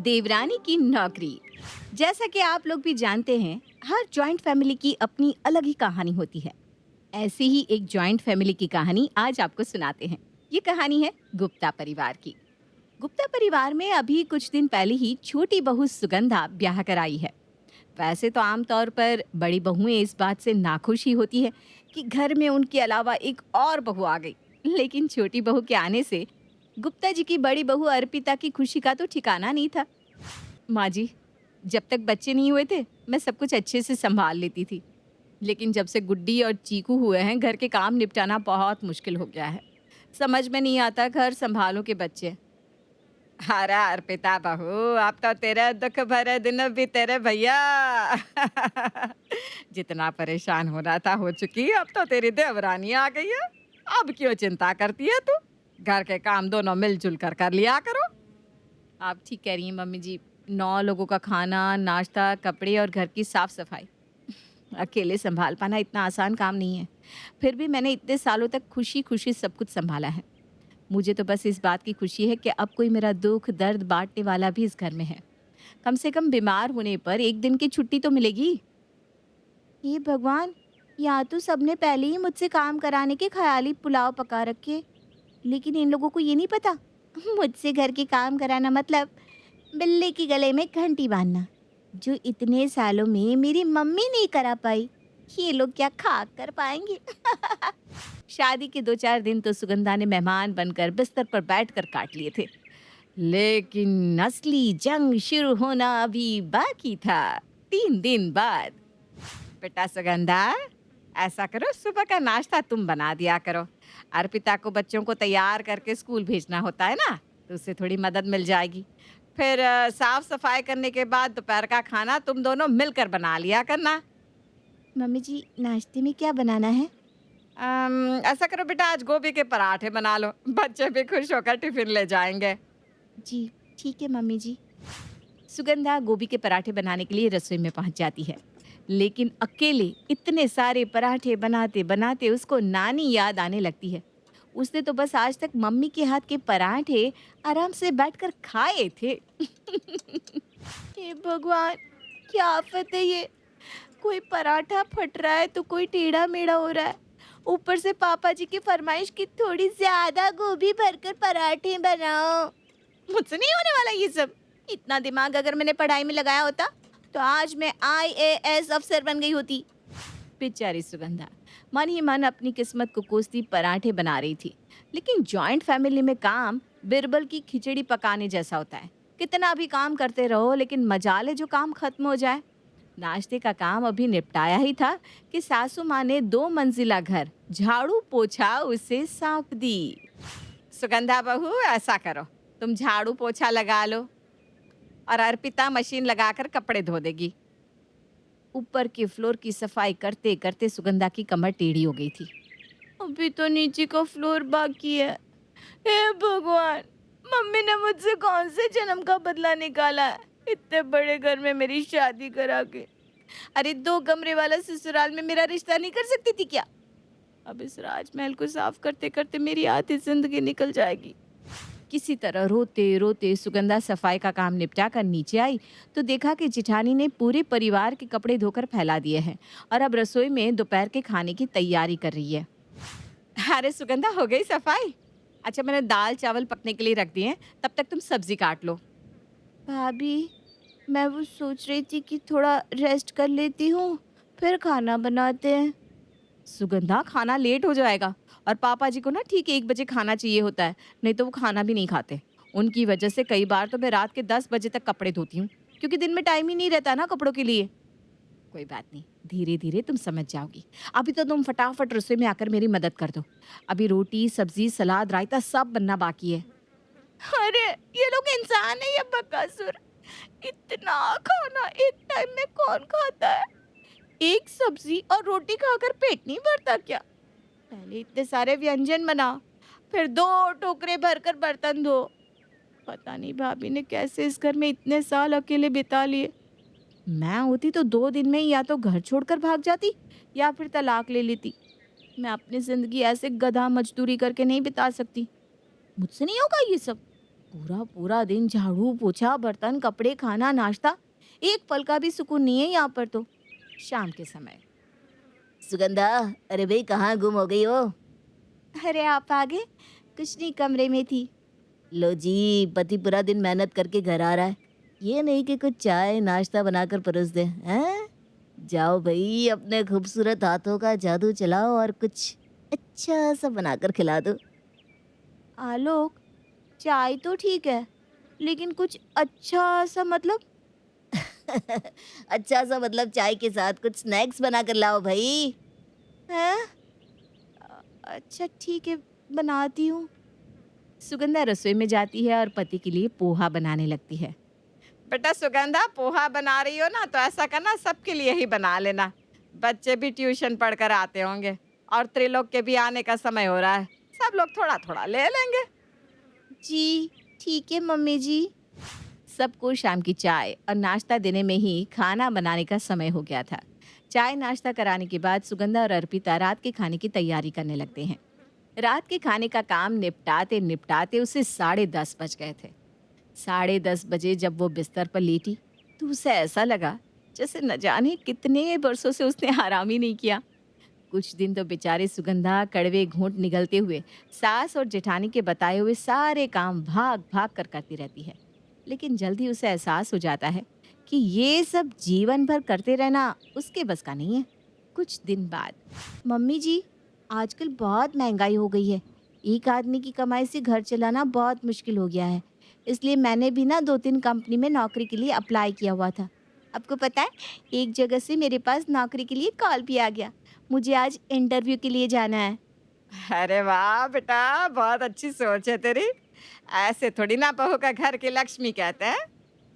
देवरानी की नौकरी। जैसा कि आप लोग भी जानते हैं, हर जॉइंट फैमिली की अपनी अलग ही कहानी होती है। ऐसी ही एक जॉइंट फैमिली की कहानी आज आपको सुनाते हैं। ये कहानी है गुप्ता परिवार की। गुप्ता परिवार में अभी कुछ दिन पहले ही छोटी बहू सुगंधा ब्याह कर आई है। वैसे तो आमतौर पर बड़ी बहुएं इस बात से नाखुश ही होती है कि घर में उनके अलावा एक और बहू आ गई। लेकिन छोटी बहू के आने से गुप्ता जी की बड़ी बहू अर्पिता की खुशी का तो ठिकाना नहीं था। माँ जी, जब तक बच्चे नहीं हुए थे मैं सब कुछ अच्छे से संभाल लेती थी, लेकिन जब से गुड्डी और चीकू हुए हैं घर के काम निपटाना बहुत मुश्किल हो गया है। समझ में नहीं आता घर संभालो के बच्चे। अरे अर्पिता बहू, अब तो तेरे दुख भरे दिन भी तेरे भैया। जितना परेशान होना था हो चुकी, अब तो तेरी देवरानी आ गई है। अब क्यों चिंता करती है तू? घर के काम दोनों मिलजुल कर कर लिया करो। आप ठीक कह रही हैं मम्मी जी। 9 लोगों का खाना, नाश्ता, कपड़े और घर की साफ सफाई अकेले संभाल पाना इतना आसान काम नहीं है। फिर भी मैंने इतने सालों तक खुशी खुशी सब कुछ संभाला है। मुझे तो बस इस बात की खुशी है कि अब कोई मेरा दुख दर्द बांटने वाला भी इस घर में है। कम से कम बीमार होने पर एक दिन की छुट्टी तो मिलेगी। हे भगवान, या तो सबने पहले ही मुझसे काम कराने के ख्याली पुलाव पका रखे, लेकिन इन लोगों को ये नहीं पता मुझसे घर के काम कराना मतलब बिल्ली की गले में घंटी बांधना, जो इतने सालों में मेरी मम्मी नहीं करा पाई। ये लोग क्या खा कर पाएंगे। शादी के 2-4 दिन तो सुगंधा ने मेहमान बनकर बिस्तर पर बैठकर काट लिए थे, लेकिन असली जंग शुरू होना अभी बाकी था। 3 दिन बाद। बेटा सुगंधा, ऐसा करो, सुबह का नाश्ता तुम बना दिया करो। अर्पिता को बच्चों को तैयार करके स्कूल भेजना होता है ना, तो उससे थोड़ी मदद मिल जाएगी। फिर साफ सफाई करने के बाद दोपहर का खाना तुम दोनों मिलकर बना लिया करना। मम्मी जी, नाश्ते में क्या बनाना है? ऐसा करो बेटा, आज गोभी के पराठे बना लो, बच्चे भी खुश होकर टिफिन ले जाएंगे। जी, ठीक है मम्मी जी। सुगंधा गोभी के पराठे बनाने के लिए रसोई में पहुंच जाती है, लेकिन अकेले इतने सारे पराठे बनाते बनाते उसको नानी याद आने लगती है। उसने तो बस आज तक मम्मी के हाथ के पराठे आराम से बैठकर खाए थे। हे भगवान, क्या आफत है ये। कोई पराठा फट रहा है तो कोई टेढ़ा मेढ़ा हो रहा है। ऊपर से पापा जी की फरमाइश की थोड़ी ज्यादा गोभी भरकर पराठे बनाओ। मुझसे नहीं होने वाला ये सब। इतना दिमाग अगर मैंने पढ़ाई में लगाया होता तो आज मैं आईएएस अफसर बन गई होती। बेचारी सुगंधा मन ही मन अपनी किस्मत को कोसती पराठे बना रही थी। लेकिन जॉइंट फैमिली में काम बिरबल की खिचड़ी पकाने जैसा होता है। कितना भी काम करते रहो लेकिन मजाले जो काम खत्म हो जाए। नाश्ते का काम अभी निपटाया ही था कि सासू माँ ने 2 मंजिला घर झाड़ू पोछा उसे सौंप दी। सुगंधा बहू, ऐसा करो, तुम झाड़ू पोछा लगा लो और अर्पिता मशीन लगाकर कपड़े धो देगी। ऊपर के फ्लोर की सफाई करते करते सुगंधा की कमर टेढ़ी हो गई थी। अभी तो नीचे का फ्लोर बाकी है। हे भगवान, मम्मी ने मुझसे कौन से जन्म का बदला निकाला है, इतने बड़े घर में मेरी शादी करा के। अरे 2 कमरे वाला ससुराल में मेरा रिश्ता नहीं कर सकती थी क्या? अब इस राजमहल को साफ करते करते मेरी आधी जिंदगी निकल जाएगी। किसी तरह रोते रोते सुगंधा सफाई का काम निपटा कर नीचे आई तो देखा कि जिठानी ने पूरे परिवार के कपड़े धोकर फैला दिए हैं और अब रसोई में दोपहर के खाने की तैयारी कर रही है। अरे सुगंधा, हो गई सफाई? अच्छा, मैंने दाल चावल पकने के लिए रख दिए हैं, तब तक तुम सब्जी काट लो। भाभी, मैं वो सोच रही थी कि थोड़ा रेस्ट कर लेती हूँ, फिर खाना बनाते हैं। सुगंधा, खाना लेट हो जाएगा और पापा जी को ना ठीक 1 बजे खाना चाहिए होता है, नहीं तो वो खाना भी नहीं खाते। उनकी वजह से कई बार तो मैं रात के 10 बजे तक कपड़े धोती हूँ, क्योंकि दिन में टाइम ही नहीं रहता ना कपड़ों के लिए। कोई बात नहीं, धीरे धीरे तुम समझ जाओगी। अभी तो तुम फटाफट रसोई में आकर मेरी मदद कर दो। अभी रोटी सब्जी सलाद रायता सब बनना बाकी है। अरे, ये लोग इंसान है या बकासुर? इतना खाना एक टाइम में कौन खाता है? एक सब्जी और रोटी खाकर पेट नहीं भरता क्या? पहले इतने सारे व्यंजन बना, फिर 2 टोकरे भरकर बर्तन धो। पता नहीं भाभी ने कैसे इस घर में इतने साल अकेले बिता लिए। मैं होती तो 2 दिन में ही या तो घर छोड़कर भाग जाती या फिर तलाक ले लेती। मैं अपनी जिंदगी ऐसे गधा मजदूरी करके नहीं बिता सकती। मुझसे नहीं होगा ये सब। पूरा पूरा दिन झाड़ू पोछा बर्तन कपड़े खाना नाश्ता, एक पल का भी सुकून नहीं है यहाँ पर तो। शाम के समय। सुगंधा, अरे भाई कहाँ गुम हो गई हो? अरे आप आ गए। कुछ नहीं, कमरे में थी। लो जी, पति पूरा दिन मेहनत करके घर आ रहा है, ये नहीं कि कुछ चाय नाश्ता बनाकर परोस दे हैं। जाओ भाई, अपने खूबसूरत हाथों का जादू चलाओ और कुछ अच्छा सा बनाकर खिला दो। आलोक, चाय तो ठीक है, लेकिन कुछ अच्छा सा मतलब? अच्छा सा मतलब चाय के साथ कुछ स्नैक्स बना कर लाओ भाई। हैं? अच्छा ठीक है, बनाती हूँ। सुगंधा रसोई में जाती है और पति के लिए पोहा बनाने लगती है। बेटा सुगंधा, पोहा बना रही हो ना तो ऐसा करना सबके लिए ही बना लेना। बच्चे भी ट्यूशन पढ़कर आते होंगे और त्रिलोक के भी आने का समय हो रहा है। सब लोग थोड़ा थोड़ा ले लेंगे। जी, ठीक है मम्मी जी। सबको शाम की चाय और नाश्ता देने में ही खाना बनाने का समय हो गया था। चाय नाश्ता कराने के बाद सुगंधा और अर्पिता रात के खाने की तैयारी करने लगते हैं। रात के खाने का काम निपटाते निपटाते उसे 10:30 बज गए थे। 10:30 बजे जब वो बिस्तर पर लेटी तो उसे ऐसा लगा जैसे न जाने कितने वर्षों से उसने आराम ही नहीं किया। कुछ दिन तो बेचारी सुगंधा कड़वे घूंट निगलते हुए सास और जेठानी के बताए हुए सारे काम भाग भाग कर करती रहती है। लेकिन जल्दी उसे एहसास हो जाता है कि ये सब जीवन भर करते रहना उसके बस का नहीं है। कुछ दिन बाद, मम्मी जी, आजकल बहुत महंगाई हो गई है, एक आदमी की कमाई से घर चलाना बहुत मुश्किल हो गया है। इसलिए मैंने भी ना 2-3 कंपनी में नौकरी के लिए अप्लाई किया हुआ था। आपको पता है, एक जगह से मेरे पास नौकरी के लिए कॉल भी आ गया। मुझे आज इंटरव्यू के लिए जाना है। अरे वाह बेटा, बहुत अच्छी सोच है तेरी। ऐसे थोड़ी ना बहू का घर की लक्ष्मी कहते हैं।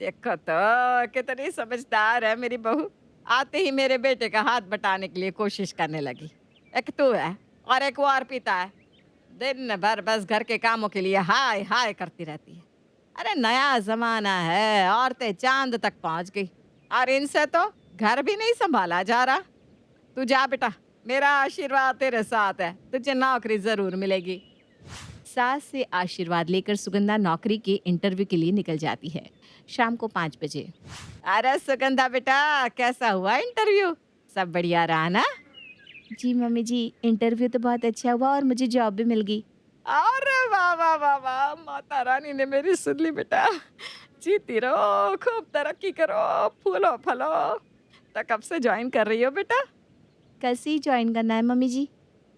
देखो तो कितनी समझदार है मेरी बहू। आते ही मेरे बेटे का हाथ बटाने के लिए कोशिश करने लगी। एक तू है और एक वो अर्पिता है। दिन भर बस घर के कामों के लिए हाय हाय करती रहती है। अरे नया जमाना है, औरतें चांद तक पहुंच गई और इनसे तो घर भी नहीं संभाला जा रहा। तू जा बेटा, मेरा आशीर्वाद तेरे साथ है, तुझे नौकरी जरूर मिलेगी। सास से आशीर्वाद लेकर सुगंधा नौकरी के इंटरव्यू के लिए निकल जाती है। शाम को 5 बजे। अरे सुगंधा बेटा, कैसा हुआ इंटरव्यू? सब बढ़िया रहा ना? जी मम्मी जी, इंटरव्यू तो बहुत अच्छा हुआ और मुझे जॉब भी मिल गई। अरे वाह वाह वाह वाह, माता रानी ने मेरी सुन ली बेटा। जीती रहो, खूब तरक्की करो, फूलो फलो। तो कब से ज्वाइन कर रही हो बेटा? कल से ही ज्वाइन करना है मम्मी जी।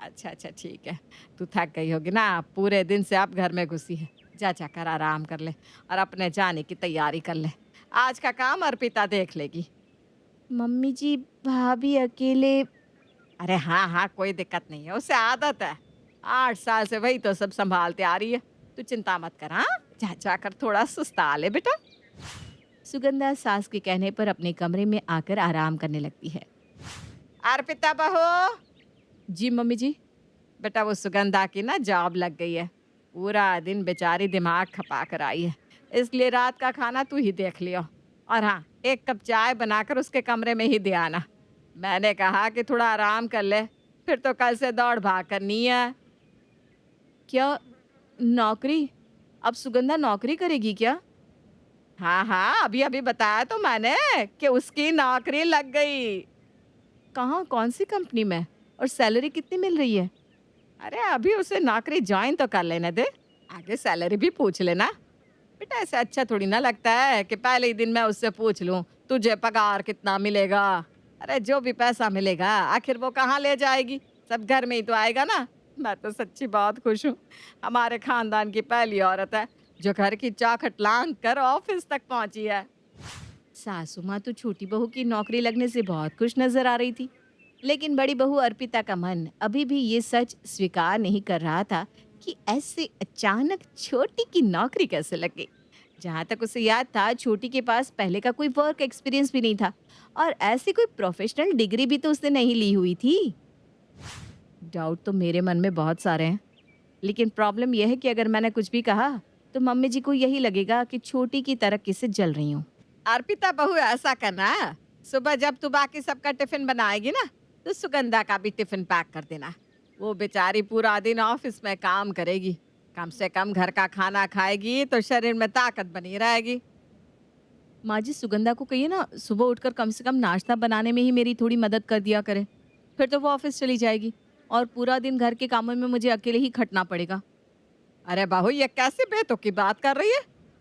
अच्छा अच्छा ठीक है। तू थक गई होगी ना, पूरे दिन से आप घर में घुसी है। जा जाकर आराम कर ले और अपने जाने की तैयारी कर ले। आज का काम अर्पिता देख लेगी। मम्मी जी, भाभी अकेले। अरे हाँ हाँ, कोई दिक्कत नहीं है, उसे आदत है। 8 साल से वही तो सब संभालते आ रही है। तू चिंता मत कर। हाँ, जा जाकर थोड़ा सुस्ता ले बेटा। सुगंधा सास के कहने पर अपने कमरे में आकर आराम करने लगती है। अर्पिता बहू, जी मम्मी जी। बेटा वो सुगंधा की ना जॉब लग गई है। पूरा दिन बेचारी दिमाग खपा कर आई है, इसलिए रात का खाना तू ही देख लियो। और हाँ, एक कप चाय बनाकर उसके कमरे में ही दे आना। मैंने कहा कि थोड़ा आराम कर ले, फिर तो कल से दौड़ भाग करनी है। क्या नौकरी? अब सुगंधा नौकरी करेगी क्या? हाँ हाँ, अभी अभी बताया तो मैंने कि उसकी नौकरी लग गई। कहाँ, कौन सी कंपनी में? और सैलरी कितनी मिल रही है? अरे अभी उसे नौकरी ज्वाइन तो कर लेने दे, आगे सैलरी भी पूछ लेना। बेटा ऐसे अच्छा थोड़ी ना लगता है कि पहले ही दिन मैं उससे पूछ लूं तुझे पगार कितना मिलेगा। अरे जो भी पैसा मिलेगा आखिर वो कहाँ ले जाएगी, सब घर में ही तो आएगा ना। मैं तो सच्ची बहुत खुश हूँ। हमारे खानदान की पहली औरत है जो घर की चौखट लांग कर ऑफिस तक पहुंची है। सासू माँ तो छोटी बहू की नौकरी लगने से बहुत खुश नजर आ रही थी, लेकिन बड़ी बहू अर्पिता का मन अभी भी ये सच स्वीकार नहीं कर रहा था कि ऐसे अचानक छोटी की नौकरी कैसे लग गई। जहाँ तक उसे याद था, छोटी के पास पहले का कोई वर्क एक्सपीरियंस भी नहीं था और ऐसी कोई प्रोफेशनल डिग्री भी तो उसने नहीं ली हुई थी। डाउट तो मेरे मन में बहुत सारे हैं, लेकिन प्रॉब्लम यह है कि अगर मैंने कुछ भी कहा तो मम्मी जी को यही लगेगा कि छोटी की तरक्की से जल रही हूँ। अर्पिता बहू ऐसा करना, सुबह जब तू बाकी सबका टिफिन बनाएगी ना तो सुगंधा का भी टिफिन पैक कर देना। वो बेचारी पूरा दिन ऑफिस में काम करेगी, कम से कम घर का खाना खाएगी तो शरीर में ताकत बनी रहेगी। माँ जी, सुगंधा को कहिए ना सुबह उठकर कम से कम नाश्ता बनाने में ही मेरी थोड़ी मदद कर दिया करे। फिर तो वो ऑफिस चली जाएगी और पूरा दिन घर के कामों में मुझे अकेले ही खटना पड़ेगा। अरे बहू, ये कैसी बेतुकी की बात कर रही है?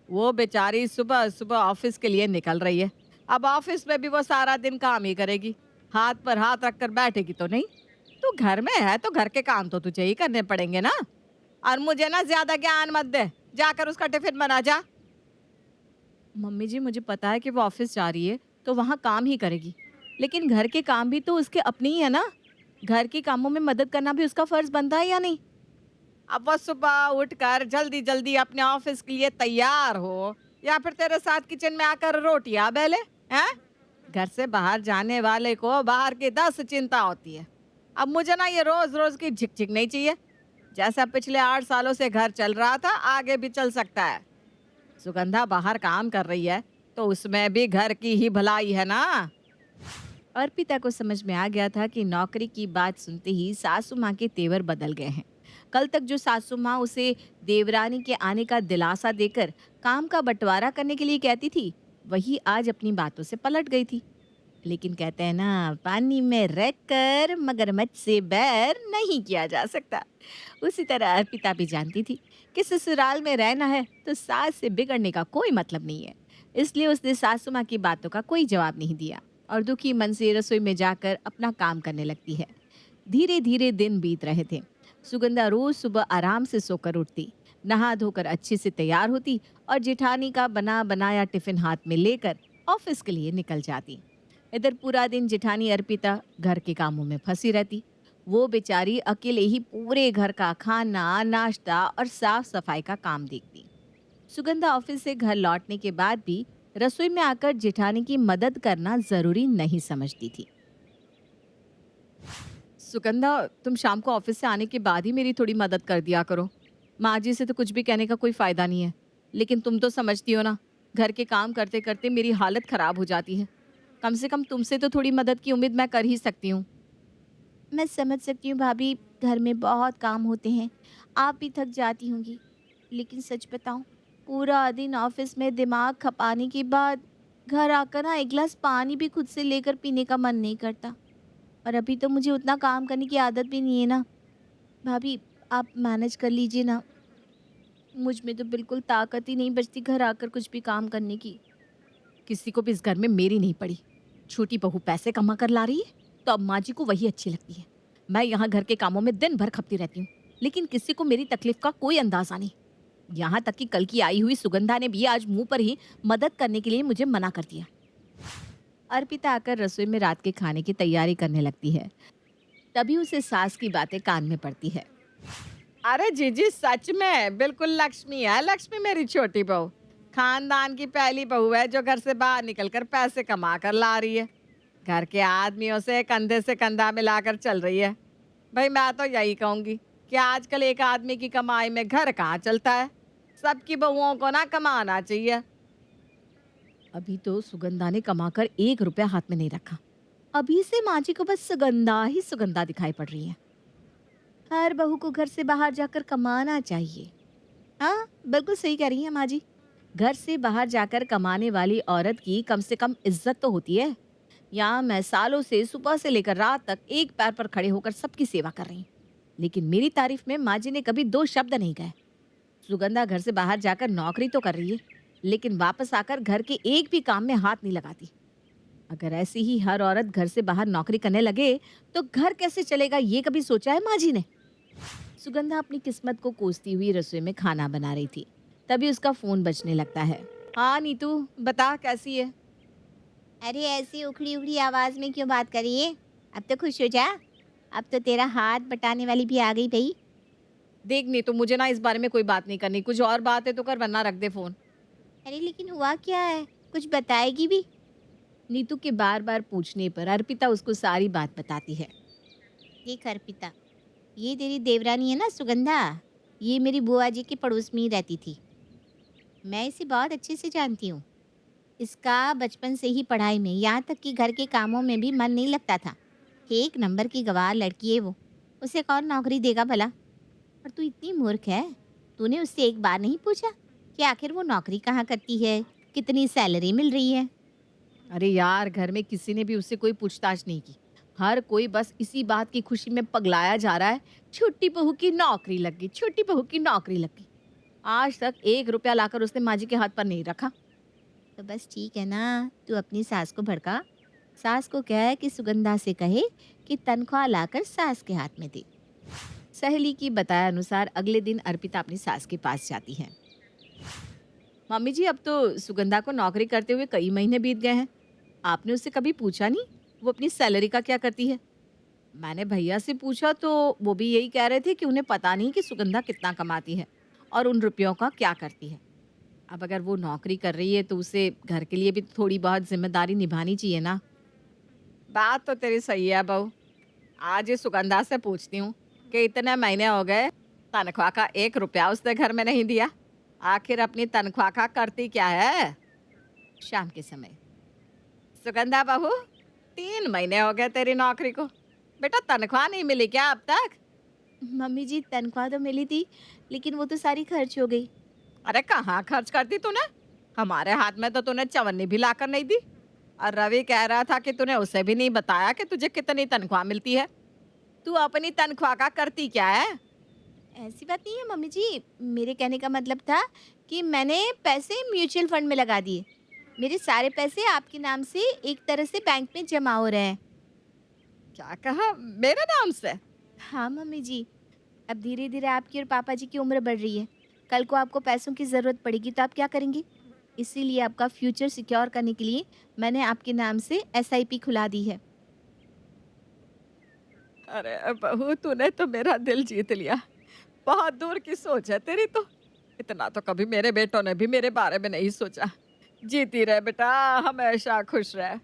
वो बेचारी सुबह सुबह ऑफिस के लिए निकल रही है। अब ऑफिस में भी वो सारा दिन काम ही करेगी, हाथ पर हाथ रखकर बैठेगी तो नहीं। तू घर में है तो घर के काम तो तुझे ही करने पड़ेंगे ना। और मुझे ना ज्यादा ज्ञान मत दे, जाकर उसका टिफिन बना जा। मम्मी जी, मुझे पता है कि वो ऑफिस जा रही है तो वहाँ काम ही करेगी, लेकिन घर के काम भी तो उसके अपने ही है ना। घर के कामों में मदद करना भी उसका फर्ज बनता है या नहीं? अब वो सुबह उठकर जल्दी जल्दी अपने ऑफिस के लिए तैयार हो या फिर तेरे साथ किचन में आकर रोटियां बेले हैं? घर से बाहर जाने वाले को बाहर की 10 चिंता होती है। अब मुझे ना ये रोज रोज की झिकझिक नहीं चाहिए। जैसा पिछले 8 सालों से घर चल रहा था आगे भी चल सकता है। सुगंधा बाहर काम कर रही है तो उसमें भी घर की ही भलाई है ना। अर्पिता को समझ में आ गया था कि नौकरी की बात सुनते ही सासू माँ के तेवर बदल गए हैं। कल तक जो सासू माँ उसे देवरानी के आने का दिलासा देकर काम का बंटवारा करने के लिए कहती थी, वही आज अपनी बातों से पलट गई थी। लेकिन कहते हैं ना, पानी में रहकर मगरमच्छ से बैर नहीं किया जा सकता। उसी तरह अर्पिता भी जानती थी कि ससुराल में रहना है तो सास से बिगड़ने का कोई मतलब नहीं है। इसलिए उसने सासू माँ की बातों का कोई जवाब नहीं दिया और दुखी मन से रसोई में जाकर अपना काम करने लगती है। धीरे धीरे दिन बीत रहे थे। सुगंधा रोज सुबह आराम से सोकर उठती, नहा धोकर अच्छे से तैयार होती और जेठानी का बना बनाया टिफिन हाथ में लेकर ऑफिस के लिए निकल जाती। इधर पूरा दिन जेठानी अर्पिता घर के कामों में फंसी रहती। वो बेचारी अकेले ही पूरे घर का खाना, नाश्ता और साफ सफाई का काम देखती। सुगंधा ऑफिस से घर लौटने के बाद भी रसोई में आकर जेठानी की मदद करना जरूरी नहीं समझती थी। सुगंधा, तुम शाम को ऑफिस से आने के बाद ही मेरी थोड़ी मदद कर दिया करो। माँ जी से तो कुछ भी कहने का कोई फायदा नहीं है, लेकिन तुम तो समझती हो ना, घर के काम करते करते मेरी हालत खराब हो जाती है। कम से कम तुमसे तो थोड़ी मदद की उम्मीद मैं कर ही सकती हूँ। मैं समझ सकती हूँ भाभी, घर में बहुत काम होते हैं, आप भी थक जाती होंगी। लेकिन सच बताऊँ, पूरा दिन ऑफिस में दिमाग खपाने के बाद घर आकर ना एक गिलास पानी भी खुद से लेकर पीने का मन नहीं करता। और अभी तो मुझे उतना काम करने की आदत भी नहीं है ना। भाभी, आप मैनेज कर लीजिए ना। मुझ में तो बिल्कुल ताकत ही नहीं बचती घर आकर कुछ भी काम करने की। किसी को भी इस घर में मेरी नहीं पड़ी। छोटी बहू पैसे कमा कर ला रही है तो अब माँ जी को वही अच्छी लगती है। मैं यहाँ घर के कामों में दिन भर खपती रहती हूँ, लेकिन किसी को मेरी तकलीफ का कोई अंदाजा नहीं। यहाँ तक कि कल की आई हुई सुगंधा ने भी आज मुंह पर ही मदद करने के लिए मुझे मना कर दिया। अर्पिता आकर रसोई में रात के खाने की तैयारी करने लगती है। तभी उसे सास की बातें कान में पड़ती है। अरे जीजी, सच में बिल्कुल लक्ष्मी है। लक्ष्मी मेरी छोटी बहू खानदान की पहली बहू है जो घर से बाहर निकलकर पैसे कमा कर ला रही है। घर के आदमियों से कंधे से कंधा मिलाकर चल रही है। भाई मैं तो यही कहूंगी कि आजकल एक आदमी की कमाई में घर कहाँ चलता है। सबकी बहुओं को ना कमाना चाहिए। अभी तो सुगंधा ने कमाकर 1 रुपया हाथ में नहीं रखा। अभी से माँ जी को बस सुगंधा ही सुगंधा दिखाई पड़ रही है। हर बहू को घर से बाहर जाकर कमाना चाहिए। हाँ, बिल्कुल सही कह रही हैं माँ जी। घर से बाहर जाकर कमाने वाली औरत की कम से कम इज्जत तो होती है। यहाँ मैं सालों से सुबह से लेकर रात तक एक पैर पर खड़े होकर सबकी सेवा कर रही हूँ, लेकिन मेरी तारीफ में माँ जी ने कभी 2 शब्द नहीं कहे। सुगंधा घर से बाहर जाकर नौकरी तो कर रही है, लेकिन वापस आकर घर के एक भी काम में हाथ नहीं लगाती। अगर ऐसी ही हर औरत घर से बाहर नौकरी करने लगे तो घर कैसे चलेगा, ये कभी सोचा है माँ जी ने? सुगंधा अपनी किस्मत को कोसती हुई रसोई में खाना बना रही थी। तभी उसका फोन बजने लगता है। हाँ नीतू, बता कैसी है? अरे ऐसी उखड़ी उखड़ी आवाज में क्यों बात कर रही है? अब तो खुश हो जा, अब तो तेरा हाथ बटाने वाली भी आ गई भाई। देख नीतू, मुझे ना इस बारे में कोई बात नहीं करनी। कुछ और बात है तो कर, वरना रख दे फोन। अरे लेकिन हुआ क्या है, कुछ बताएगी भी? नीतू के बार बार पूछने पर अर्पिता उसको सारी बात बताती है। देख अर्पिता, ये तेरी देवरानी है ना सुगंधा, ये मेरी बुआ जी के पड़ोस में ही रहती थी। मैं इसे बहुत अच्छे से जानती हूँ। इसका बचपन से ही पढ़ाई में, यहाँ तक कि घर के कामों में भी मन नहीं लगता था। 1 नंबर की गवार लड़की है वो, उसे कौन नौकरी देगा भला? और तू इतनी मूर्ख है, तूने उससे एक बार नहीं पूछा कि आखिर वो नौकरी कहाँ करती है, कितनी सैलरी मिल रही है? अरे यार, घर में किसी ने भी उससे कोई पूछताछ नहीं की। हर कोई बस इसी बात की खुशी में पगलाया जा रहा है, छोटी बहू की नौकरी लग गई, छोटी बहू की नौकरी लग गई। आज तक 1 रुपया लाकर उसने माँ जी के हाथ पर नहीं रखा। तो बस ठीक है ना, तू अपनी सास को भड़का। सास को कह कि सुगंधा से कहे कि तनख्वाह लाकर सास के हाथ में दे। सहेली की बताया अनुसार अगले दिन अर्पिता अपनी सास के पास जाती है। मम्मी जी, अब तो सुगंधा को नौकरी करते हुए कई महीने बीत गए हैं। आपने उससे कभी पूछा नहीं वो अपनी सैलरी का क्या करती है? मैंने भैया से पूछा तो वो भी यही कह रहे थे कि उन्हें पता नहीं कि सुगंधा कितना कमाती है और उन रुपयों का क्या करती है। अब अगर वो नौकरी कर रही है तो उसे घर के लिए भी थोड़ी बहुत जिम्मेदारी निभानी चाहिए ना। बात तो तेरी सही है बहू। आज ही सुगंधा से पूछती हूँ कि इतने महीने हो गए, तनख्वाह का 1 रुपया उसने घर में नहीं दिया। आखिर अपनी तनख्वाह का करती क्या है? शाम के समय, सुगंधा बहू, 3 महीने हो गए तेरी नौकरी को, बेटा तनख्वाह नहीं मिली क्या अब तक? मम्मी जी, तनख्वाह तो मिली थी, लेकिन वो तो सारी खर्च हो गई। अरे कहाँ खर्च करती तूने? हमारे हाथ में तो तूने चवन्नी भी लाकर नहीं दी। और रवि कह रहा था कि तूने उसे भी नहीं बताया कि तुझे कितनी तनख्वाह मिलती है। तू अपनी तनख्वाह का करती क्या है? ऐसी बात नहीं है मम्मी जी, मेरे कहने का मतलब था कि मैंने पैसे म्यूचुअल फंड में लगा दिए। मेरे सारे पैसे आपके नाम से एक तरह से बैंक में जमा हो रहे हैं। क्या कहा? मेरे नाम से? हाँ मम्मी जी, अब धीरे धीरे आपकी और पापा जी की उम्र बढ़ रही है। कल को आपको पैसों की ज़रूरत पड़ेगी तो आप क्या करेंगे? इसीलिए आपका फ्यूचर सिक्योर करने के लिए मैंने आपके नाम से एसआईपी खुला दी है। अरे बहू, तूने तो मेरा दिल जीत लिया। बहुत दूर की सोच है तेरी तो। इतना तो कभी मेरे बेटों ने भी मेरे बारे में नहीं सोचा। जीती रहे बेटा, हमेशा खुश रहे।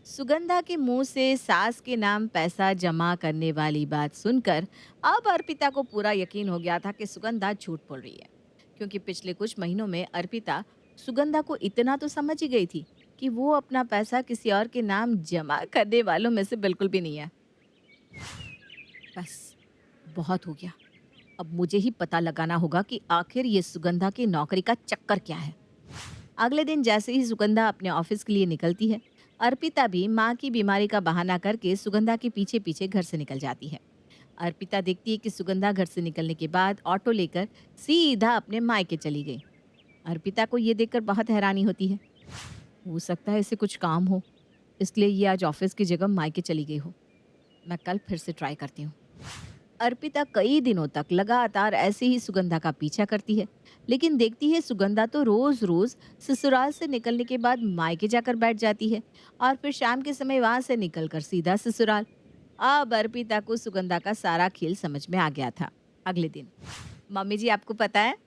सुगंधा के मुंह से सास के नाम पैसा जमा करने वाली बात सुनकर अब अर्पिता को पूरा यकीन हो गया था कि सुगंधा झूठ बोल रही है। क्योंकि पिछले कुछ महीनों में अर्पिता सुगंधा को इतना तो समझ ही गई थी कि वो अपना पैसा किसी और के नाम जमा करने वालों में से बिल्कुल भी नहीं है। बस, बहुत हो गया। अब मुझे ही पता लगाना होगा कि आखिर ये सुगंधा की नौकरी का चक्कर क्या है। अगले दिन जैसे ही सुगंधा अपने ऑफिस के लिए निकलती है, अर्पिता भी माँ की बीमारी का बहाना करके सुगंधा के पीछे पीछे घर से निकल जाती है। अर्पिता देखती है कि सुगंधा घर से निकलने के बाद ऑटो लेकर सीधा अपने मायके चली गई। अर्पिता को ये देखकर बहुत हैरानी होती है। हो सकता है इसे कुछ काम हो, इसलिए ये आज ऑफिस की जगह मायके चली गई हो। मैं कल फिर से ट्राई करती हूँ। अर्पिता कई दिनों तक लगातार ऐसे ही सुगंधा का पीछा करती है, लेकिन देखती है सुगंधा तो रोज रोज ससुराल से निकलने के बाद मायके जाकर बैठ जाती है और फिर शाम के समय वहां से निकलकर सीधा ससुराल। अब अर्पिता को सुगंधा का सारा खेल समझ में आ गया था। अगले दिन, मम्मी जी आपको पता है,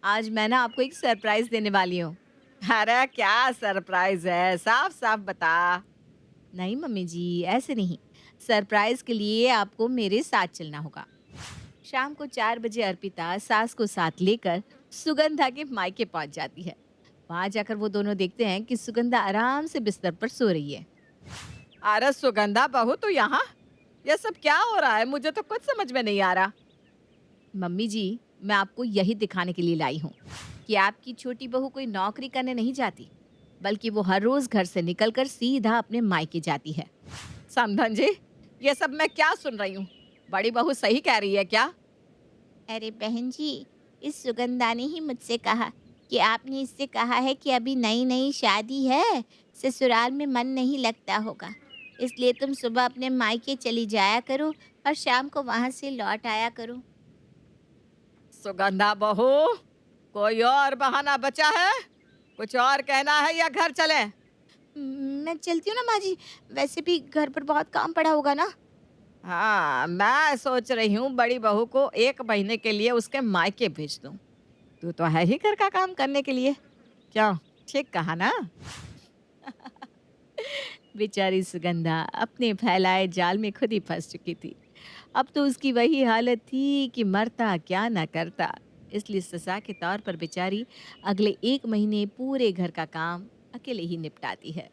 आज मैं ना आपको एक सरप्राइज देने वाली हूँ। अरे क्या सरप्राइज है, साफ साफ बता। नहीं मम्मी जी, ऐसे नहीं। सरप्राइज के लिए आपको मेरे साथ चलना होगा। शाम को 4 बजे अर्पिता सास को साथ लेकर सुगंधा के मायके पहुंच जाती है। वहां जाकर वो दोनों देखते हैं कि सुगंधा आराम से बिस्तर पर सो रही है। अरे सुगंधा बहू, तू यहाँ? ये सब क्या हो रहा है? मुझे तो कुछ समझ में नहीं आ रहा। मम्मी जी, मैं आपको यही दिखाने के लिए लाई हूँ कि आपकी छोटी बहू कोई नौकरी करने नहीं जाती, बल्कि वो हर रोज घर से निकलकर सीधा अपने मायके जाती है। समधन जी, ये सब मैं क्या सुन रही हूँ? बड़ी बहू सही कह रही है क्या? अरे बहन जी, इस सुगंधा ने ही मुझसे कहा कि आपने इससे कहा है कि अभी नई नई शादी है, ससुराल में मन नहीं लगता होगा, इसलिए तुम सुबह अपने मायके चली जाया करो और शाम को वहां से लौट आया करो। सुगंधा बहू, कोई और बहाना बचा है? कुछ और कहना है या घर चले? मैं चलती हूँ ना माँ जी, वैसे भी घर पर बहुत काम पड़ा होगा ना। हाँ, मैं सोच रही हूँ बड़ी बहू को 1 महीने के लिए उसके मायके भेज दूँ। तू तो है ही घर का काम करने के लिए। क्यों, ठीक कहा ना? बेचारी सुगंधा अपने फैलाए जाल में खुद ही फंस चुकी थी। अब तो उसकी वही हालत थी कि मरता क्या न करता। इसलिए सजा के तौर पर बेचारी अगले 1 महीने पूरे घर का काम अकेले ही निपटाती है।